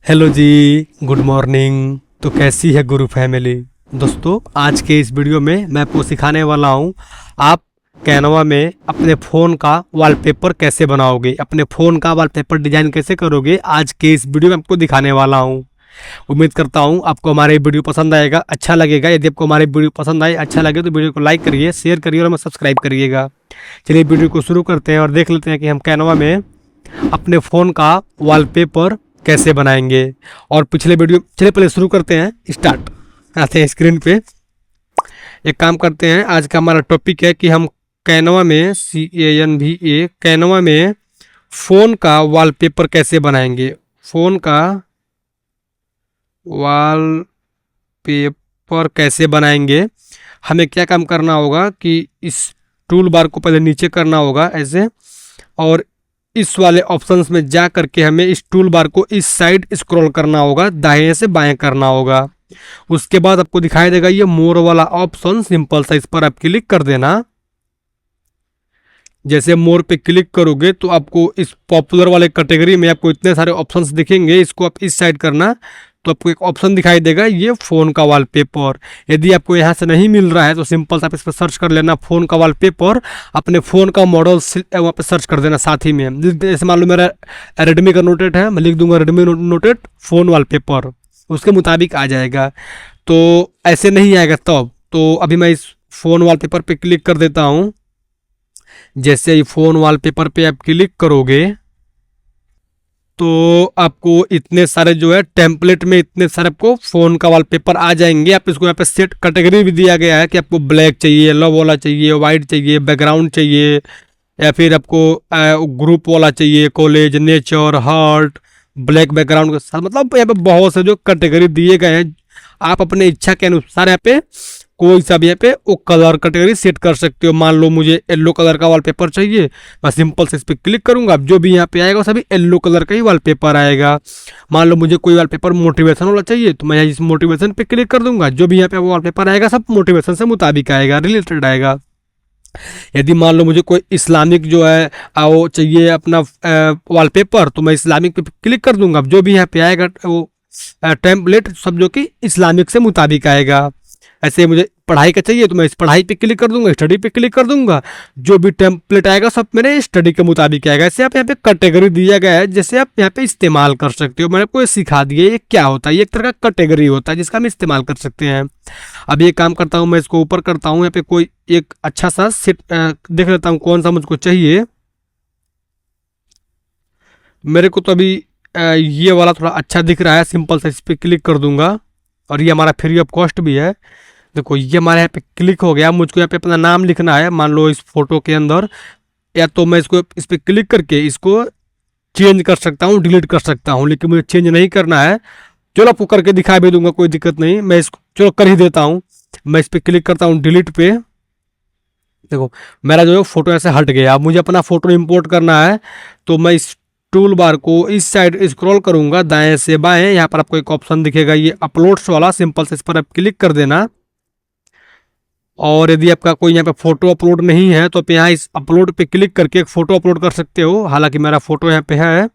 Hello जी, good morning. तो कैसी है गुरु फैमिली। दोस्तों, आज के इस वीडियो में मैं आपको सिखाने वाला हूँ आप कैनवा में अपने फ़ोन का वॉलपेपर कैसे बनाओगे, अपने फ़ोन का वॉलपेपर डिज़ाइन कैसे करोगे। आज के इस वीडियो में आपको दिखाने वाला हूँ। उम्मीद करता हूँ आपको हमारे वीडियो पसंद आएगा, अच्छा लगेगा। यदि आपको हमारे वीडियो पसंद आए, अच्छा लगे तो वीडियो को लाइक करिए, शेयर करिए और हमें सब्सक्राइब करिएगा। चलिए वीडियो को शुरू करते हैं और देख लेते हैं कि हम कैनवा में अपने फ़ोन का वॉलपेपर कैसे बनाएंगे। और पिछले वीडियो, चलिए पहले शुरू करते हैं, स्टार्ट। आते हैं स्क्रीन पे। एक काम करते हैं, आज का हमारा टॉपिक है कि हम कैनवा में कैनवा में फ़ोन का वॉलपेपर कैसे बनाएंगे। फ़ोन का वॉलपेपर कैसे बनाएंगे। हमें क्या काम करना होगा कि इस टूल बार को पहले नीचे करना होगा ऐसे, और इस वाले ऑप्शंस में जा करके हमें इस टूल बार को इस साइड स्क्रॉल करना होगा, दाएं से बाएं करना होगा। उसके बाद आपको दिखाई देगा ये मोर वाला ऑप्शन, सिंपल सा इस पर आप क्लिक कर देना। जैसे मोर पे क्लिक करोगे तो आपको इस पॉपुलर वाले कैटेगरी में आपको इतने सारे ऑप्शंस दिखेंगे। इसको आप इस साइड करना तो आपको एक ऑप्शन दिखाई देगा, ये फ़ोन का वॉलपेपर। यदि आपको यहाँ से नहीं मिल रहा है तो सिंपल सा आप इस पर सर्च कर लेना फ़ोन का वॉलपेपर। अपने फ़ोन का मॉडल वहाँ पे सर्च कर देना साथ ही में। जैसे मान लो मेरा रेडमी का नोट 8 है, मैं लिख दूंगा रेडमी नोट 8 फ़ोन वॉलपेपर, उसके मुताबिक आ जाएगा। तो ऐसे नहीं आएगा तो अभी मैं इस फ़ोन वॉलपेपर पे क्लिक कर देता हूँ। जैसे ही फ़ोन वॉलपेपर पे आप क्लिक करोगे तो आपको इतने सारे जो है टेम्पलेट में इतने सारे आपको फ़ोन का वॉलपेपर आ जाएंगे। आप इसको यहाँ पे सेट कैटेगरी भी दिया गया है कि आपको ब्लैक चाहिए, येलो वाला चाहिए, वाइट चाहिए, बैकग्राउंड चाहिए, या फिर आपको ग्रुप वाला चाहिए, college, nature, heart, black background के साथ। मतलब यहाँ पे बहुत से जो कैटेगरी दिए गए हैं, आप अपने इच्छा के अनुसार यहाँ पे कोई सा भी यहाँ पे वो कलर कैटेगरी सेट कर सकते हो। मान लो मुझे येलो कलर का वॉलपेपर चाहिए, मैं सिंपल से इस पर क्लिक करूंगा, जो भी यहाँ पे आएगा सभी येलो कलर का ही वॉलपेपर आएगा। मान लो मुझे कोई वॉलपेपर मोटिवेशन वाला चाहिए तो मैं इस मोटिवेशन पे क्लिक कर दूंगा, जो भी यहाँ पे वॉलपेपर आएगा सब मोटिवेशन से मुताबिक आएगा, रिलेटेड आएगा। यदि मान लो मुझे कोई इस्लामिक जो है वो चाहिए अपना वॉलपेपर, तो मैं इस्लामिक पे क्लिक कर दूंगा, जो भी यहाँ पे आएगा वो टेम्पलेट सब जो कि इस्लामिक से मुताबिक आएगा। ऐसे मुझे पढ़ाई का चाहिए तो मैं इस पढ़ाई पे क्लिक कर दूंगा, स्टडी पे क्लिक कर दूंगा, जो भी टेम्पलेट आएगा सब मेरे स्टडी के मुताबिक आएगा। ऐसे आप यहाँ पे कैटेगरी दिया गया है, जैसे आप यहाँ पे इस्तेमाल कर सकते हो। मैंने आपको ये सिखा दिया ये क्या होता है, ये एक तरह का कैटेगरी होता है जिसका हम इस्तेमाल कर सकते हैं। अब ये काम करता हूँ, मैं इसको ऊपर करता हूँ, यहाँ पे कोई एक अच्छा सा सेट देख लेता हूँ कौन सा मुझको चाहिए। मेरे को तो अभी ये वाला थोड़ा अच्छा दिख रहा है, सिंपल सा इस पर क्लिक कर दूंगा, और ये हमारा फ्री ऑफ कॉस्ट भी है। देखो ये हमारे यहाँ पे क्लिक हो गया। मुझको यहाँ पे अपना नाम लिखना है, मान लो इस फोटो के अंदर, या तो मैं इसको इस पर क्लिक करके इसको चेंज कर सकता हूँ, डिलीट कर सकता हूँ, लेकिन मुझे चेंज नहीं करना है। चलो आपको करके दिखा भी दूंगा, कोई दिक्कत नहीं। मैं इसको चलो कर ही देता हूँ। मैं इस पर क्लिक करता हूँ डिलीट पे। देखो मेरा जो है फोटो ऐसे हट गया। अब मुझे अपना फोटो इंपोर्ट करना है तो मैं इस टूल बार को इस साइड स्क्रॉल करूंगा दाएं से बाएं, यहाँ पर आपको एक ऑप्शन दिखेगा ये अपलोड्स वाला, सिंपल से इस पर आप क्लिक कर देना। और यदि आपका कोई यहाँ पे फ़ोटो अपलोड नहीं है तो आप यहाँ इस अपलोड पे क्लिक करके एक फ़ोटो अपलोड कर सकते हो। हालांकि मेरा फ़ोटो यहाँ पे है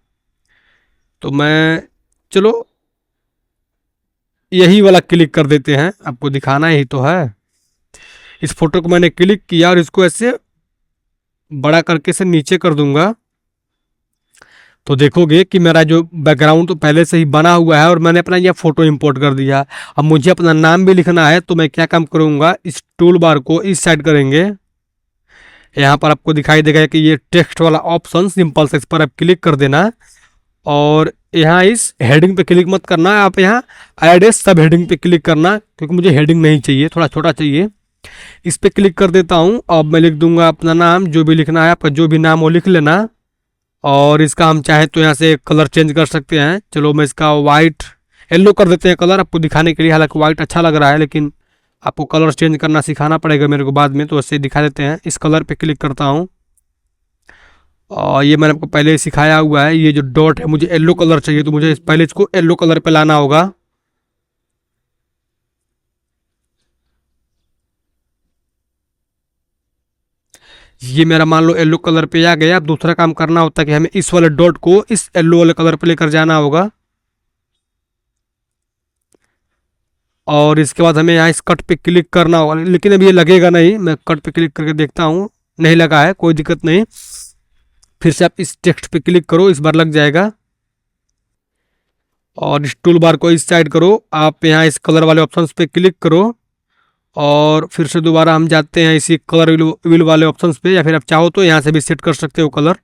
तो मैं, चलो यही वाला क्लिक कर देते हैं, आपको दिखाना ही तो है। इस फोटो को मैंने क्लिक किया और इसको ऐसे बड़ा करके से नीचे कर दूंगा, तो देखोगे कि मेरा जो बैकग्राउंड तो पहले से ही बना हुआ है और मैंने अपना यह फ़ोटो इंपोर्ट कर दिया। अब मुझे अपना नाम भी लिखना है तो मैं क्या काम करूँगा, इस टूल बार को इस साइड करेंगे। यहाँ पर आपको दिखाई देगा कि ये टेक्स्ट वाला ऑप्शन, सिंपल से इस पर आप क्लिक कर देना, और यहाँ इस हेडिंग पे क्लिक मत करना, आप यहाँ ऐड ए सब हेडिंग पे क्लिक करना, क्योंकि मुझे हेडिंग नहीं चाहिए, थोड़ा छोटा चाहिए। इस पे क्लिक कर देता हूँ। अब मैं लिख दूंगा अपना नाम, जो भी लिखना है आपका जो भी नाम वो लिख लेना। और इसका हम चाहे तो यहाँ से कलर चेंज कर सकते हैं। चलो मैं इसका वाइट येलो कर देते हैं कलर आपको दिखाने के लिए। हालांकि वाइट अच्छा लग रहा है, लेकिन आपको कलर चेंज करना सिखाना पड़ेगा मेरे को बाद में, तो ऐसे दिखा देते हैं। इस कलर पे क्लिक करता हूँ, और ये मैंने आपको पहले ही सिखाया हुआ है। ये जो डॉट है मुझे येलो कलर चाहिए, तो मुझे पहले इसको येलो कलर पे लाना होगा। ये मेरा मान लो येलो कलर पे आ गया। अब दूसरा काम करना होता है कि हमें इस वाले डॉट को इस येलो वाले कलर पे लेकर जाना होगा। और इसके बाद हमें यहाँ इस कट पे क्लिक करना होगा, लेकिन अभी ये लगेगा नहीं। मैं कट पे क्लिक करके देखता हूँ, नहीं लगा है, कोई दिक्कत नहीं। फिर से आप इस टेक्स्ट पे क्लिक करो, इस बार लग जाएगा। और इस टूल बार को इस साइड करो, आप यहाँ इस कलर वाले ऑप्शंस पे क्लिक करो और फिर से दोबारा हम जाते हैं इसी कलर व्हील वाले ऑप्शंस पे, या फिर आप चाहो तो यहाँ से भी सेट कर सकते हो कलर।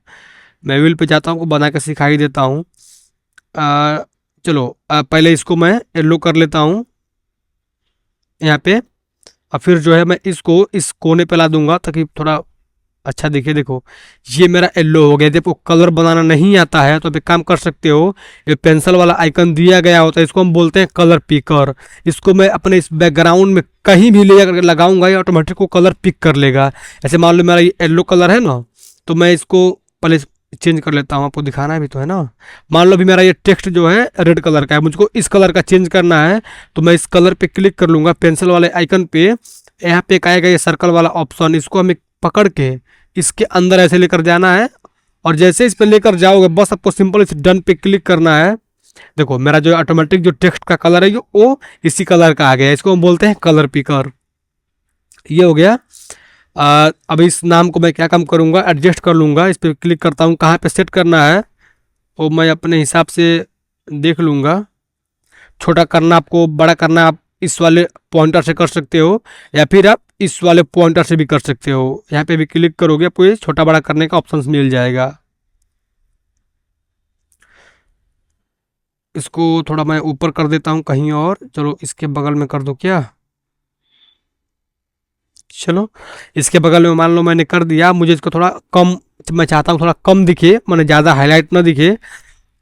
मैं व्हील पे जाता हूँ, बना के सिखाई देता हूँ। चलो पहले इसको मैं येलो कर लेता हूँ यहाँ पे, और फिर जो है मैं इसको इस कोने पे ला दूंगा ताकि थोड़ा अच्छा दिखे। देखो ये मेरा येलो हो गया। देखो कलर बनाना नहीं आता है तो आप एक काम कर सकते हो, ये पेंसिल वाला आइकन दिया गया होता है, इसको हम बोलते हैं कलर पिकर। इसको मैं अपने इस बैकग्राउंड में कहीं भी ले जाकर लगाऊंगा, ये ऑटोमेटिक को कलर पिक कर लेगा। ऐसे मान लो मेरा ये येलो कलर है ना, तो मैं इसको पहले चेंज कर लेता हूँ, आपको दिखाना भी तो है ना। मान लो अभी मेरा ये टेक्स्ट जो है रेड कलर का है, मुझको इस कलर का चेंज करना है, तो मैं इस कलर पे क्लिक कर लूँगा पेंसिल वाले आइकन पे। यहाँ पे एक आएगा ये सर्कल वाला ऑप्शन, इसको हमें पकड़ के इसके अंदर ऐसे लेकर जाना है, और जैसे इस पे लेकर जाओगे बस आपको सिंपल इस डन पे क्लिक करना है। देखो मेरा जो ऑटोमेटिक जो टेक्स्ट का कलर है वो इसी कलर का आ गया, इसको हम बोलते हैं कलर पिकर। ये हो गया। अब इस नाम को मैं क्या काम करूँगा, एडजस्ट कर लूँगा। इस पर क्लिक करता हूँ, कहाँ पे सेट करना है वो मैं अपने हिसाब से देख लूँगा। छोटा करना आपको, बड़ा करना आप इस वाले पॉइंटर से कर सकते हो, या फिर आप इस वाले पॉइंटर से भी कर सकते हो। यहाँ पे भी क्लिक करोगे आपको ये छोटा बड़ा करने का ऑप्शन मिल जाएगा। इसको थोड़ा मैं ऊपर कर देता हूँ कहीं और, चलो इसके बगल में कर दो क्या। चलो इसके बगल में मान लो मैंने कर दिया। मुझे इसको थोड़ा कम, मैं चाहता हूँ थोड़ा कम दिखे, मैंने ज़्यादा हाईलाइट ना दिखे,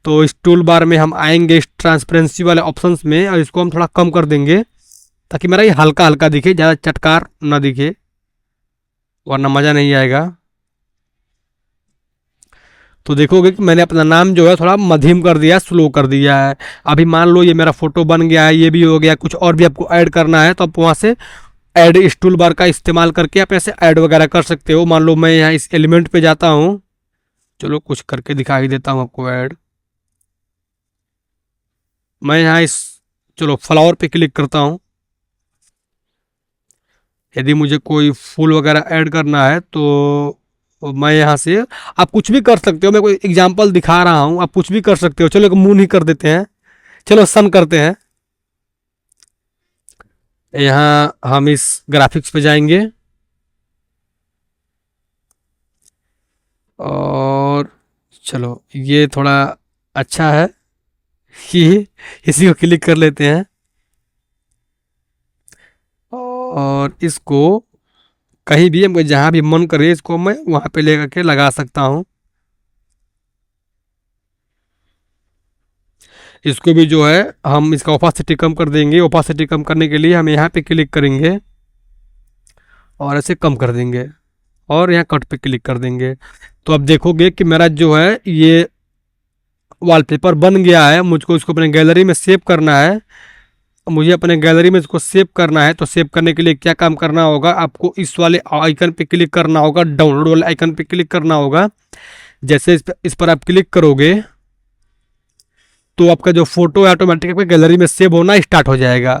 तो इस टूल बार में हम आएंगे इस ट्रांसपेरेंसी वाले ऑप्शंस में, और इसको हम थोड़ा कम कर देंगे ताकि मेरा ये हल्का हल्का दिखे, ज़्यादा चटकार ना दिखे, वरना मज़ा नहीं आएगा। तो देखोगे कि मैंने अपना नाम जो है थोड़ा मध्यम कर दिया, स्लो कर दिया है। अभी मान लो ये मेरा फोटो बन गया है, ये भी हो गया। कुछ और भी आपको ऐड करना है तो आप वहाँ से ऐड इस टूल बार का इस्तेमाल करके आप ऐसे ऐड वगैरह कर सकते हो। मान लो मैं यहाँ इस एलिमेंट पे जाता हूँ, चलो कुछ करके दिखाई देता हूँ आपको ऐड। मैं यहाँ इस, चलो फ्लावर पे क्लिक करता हूँ। यदि मुझे कोई फूल वगैरह ऐड करना है तो मैं यहाँ से, आप कुछ भी कर सकते हो। मैं कोई एग्जांपल दिखा रहा हूँ, आप कुछ भी कर सकते हो। चलो एक मून ही कर देते हैं, चलो सन करते हैं। यहाँ हम इस ग्राफिक्स पे जाएंगे और चलो ये थोड़ा अच्छा है, ये इसी को क्लिक कर लेते हैं और इसको कहीं भी हमको जहाँ भी मन करे इसको मैं वहाँ पे ले करके लगा सकता हूँ। इसको भी जो है हम इसका ओपासिटी कम कर देंगे। ओपासिटी कम करने के लिए हम यहाँ पे क्लिक करेंगे और ऐसे कम कर देंगे और यहाँ कट पे क्लिक कर देंगे। तो अब देखोगे कि मेरा जो है ये वॉलपेपर बन गया है। मुझको इसको अपने गैलरी में सेव करना है। मुझे अपने गैलरी में इसको सेव करना है, तो सेव करने के लिए क्या काम करना होगा, आपको इस वाले आइकन पे क्लिक करना होगा, डाउनलोड वाले आइकन पे क्लिक करना होगा। जैसे इस पर आप क्लिक करोगे तो आपका जो फोटो है ऑटोमेटिक आपके गैलरी में सेव होना स्टार्ट हो जाएगा।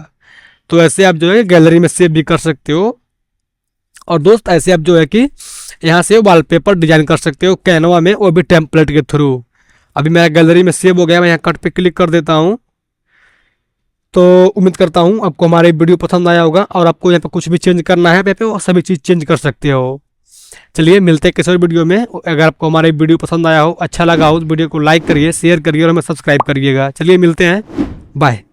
तो ऐसे आप जो है गैलरी में सेव भी कर सकते हो। और दोस्त ऐसे आप जो है कि यहाँ से वॉलपेपर डिजाइन कर सकते हो कैनवा में, वो भी टेम्पलेट के थ्रू। अभी मेरा गैलरी में सेव हो गया, मैं यहाँ कट पे क्लिक कर देता हूँ। तो उम्मीद करता हूँ आपको हमारी वीडियो पसंद आया होगा, और आपको यहाँ पे कुछ भी चेंज करना है यहाँ पे वो सभी चीज़ चेंज कर सकते हो। चलिए मिलते हैं किसी और वीडियो में। अगर आपको हमारी वीडियो पसंद आया हो, अच्छा लगा हो, तो वीडियो को लाइक करिए, शेयर करिए और हमें सब्सक्राइब करिएगा। चलिए मिलते हैं, बाय।